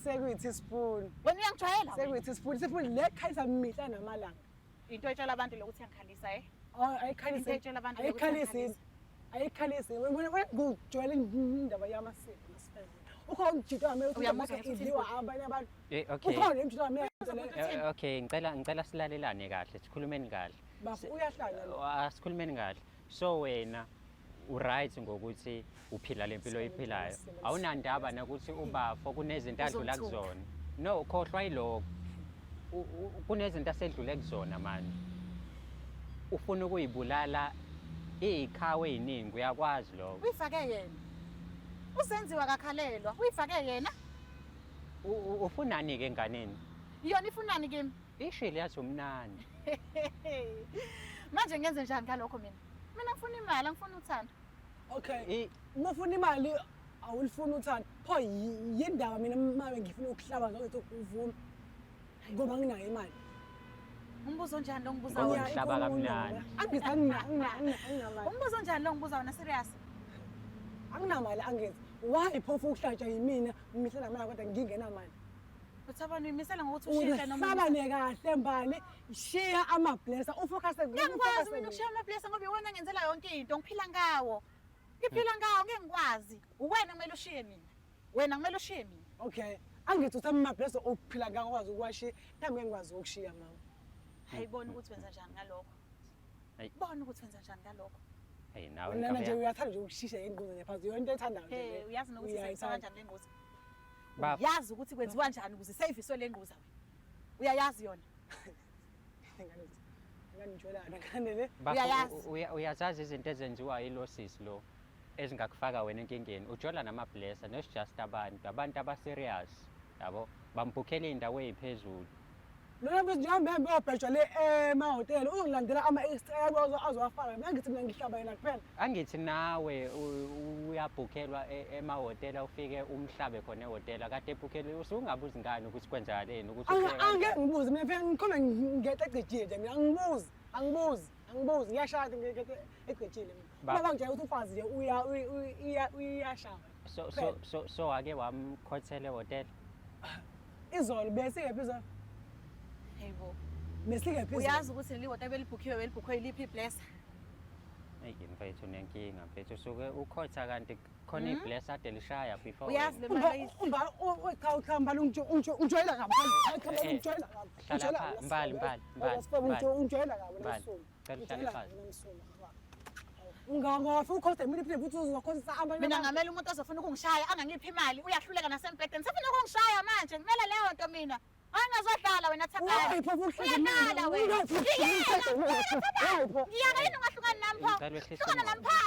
Sekuyi-teaspoon. Wena uyangijwayela. Sekuyi-teaspoon. Teaspoon le khalisa mihla namalanga. Into etshela abantu lokuthi ngiyangikhalisa Oh, ayikhalisi. Into etshela abantu Ayikhalisi. Ayikhalisi. Wena ngujwayele indaba yamasiko nasifezile. Ukhona umjito wami Uyamuzwa ukuthi idliwa abanye abantu. Okay. Ukhona umjito wami. Okay, ngicela silalelane kahle, sikhulumeni kahle. Bafu uyahlanya. Asikhulumeni kahle. So wena uright ngokuthi uphila lempilo oyiphilayo. Awunandaba nokuthi ubafo kunezinto adlula kuzona. No, khohlwa yiloko. Kunezinto asedlule kuzona manje. Ufuna ukuyibulala ikhawe eziningi uyakwazi lokho. Uyifake yena. Usenziwa kakhalelwa. Uyifake yena. Ufunani ke enganeni? Yona ifunani kimi? Ishile yathi umnandi. Manje ngenze njani ngalokho mina? Mina ngifuna imali, ngifuna uthando. Okay. Uma ufuna imali awulifuna uthando. Pho yindaba mina mabe ngifuna ukuhlaba ngathi uvuma. Ngoba nginayo imali. Umbuzo njani lo ngibuza Ngoba wona? ngihlaba kamnandi. Anginamali. Umbuzo njani lo ngibuza wona serious? Anginamali angenzi. Why phofu ukuhlatshwa yimina mihla namala kodwa ngingenamali. Uthabani uyimisela ngokuthi ushintshe noma Uhlabane kahle mbali. Share ama-blesser ufocus ngiyakwazi mina ukushiya ama-blesser ngoba iwona ngenzela yonke into ngiphila ngawo. Ngiphila ngawo ngeke ngikwazi. Uwena kumele ushiye mina. Wena kumele ushiye mina. Okay. Angithi uthama ama-blesser okuphila ngawo kwazi ukwashiya. Nami ngikwazi ukushiya mama. Hayibona ukuthi wenza njani ngalokho. Bona ukuthi wenza njani ngalokho. Hey nawe Wena nje uyathanda nje ukushisha ingquzo ngephansi yonke ethandayo nje. Uyazi nokuthi senza kanjani lengozi. Baba. Uyazi ukuthi kwenziwa kanjani ukuze saviswe lengozi wena. Uyayazi yona. Nganijwelana kanele. Uyazazi izinto ezenziwa yilosisi lo ezingakufaka wena enkingeni. Ujola nama-blesser not just abantu aba-serious yabo bambhukhela indawo eziphezulu. Lona bese ngihambe ngiyobhejwa le emahotela uzongilandela ama-extra azowafaka mina ngithi mina ngihlaba yena kuphela. Angithi nawe uyabhukhelwa emahotela ufike umhlabe khona ehotela kade ebhukhele usungabuzi ngani ukuthi kwenzakaleni ukuthi angeke ngibuze mina phela ngikhona ngiyececejile nje mina angibuzi ngiyashada ngiyececejile mina baba ngitshela ukuthi ufazi nje uyashaya so ake wamkhothela ehotela izolo bese ngephi Hayibo. Mesingephi Uyazi ukuthi leli hotel belibhukhiwe yiliphi iblesser? Hey mfethu nenkinga mfethu usuke ukhotha kanti khona iblesser ade lishaya before. Uyazi le mali umba ukhamba unjoyela kabi unjoyela kabi mbali unjoyela kabi lasulu cela hlala Ungangafi ukhotha mina iphinde futhi uzokhothisa abanye. Mina ngamela umuntu ozofuna ukungishaya angangiphi imali uyahluleka nasempedeni. Sefuna ukungishaya manje kumele leyo nto mina. Angazohlala wena Thakani. Uyalala wena. Ngiyakho ungahlukani nami pho. Hlukana nami pho.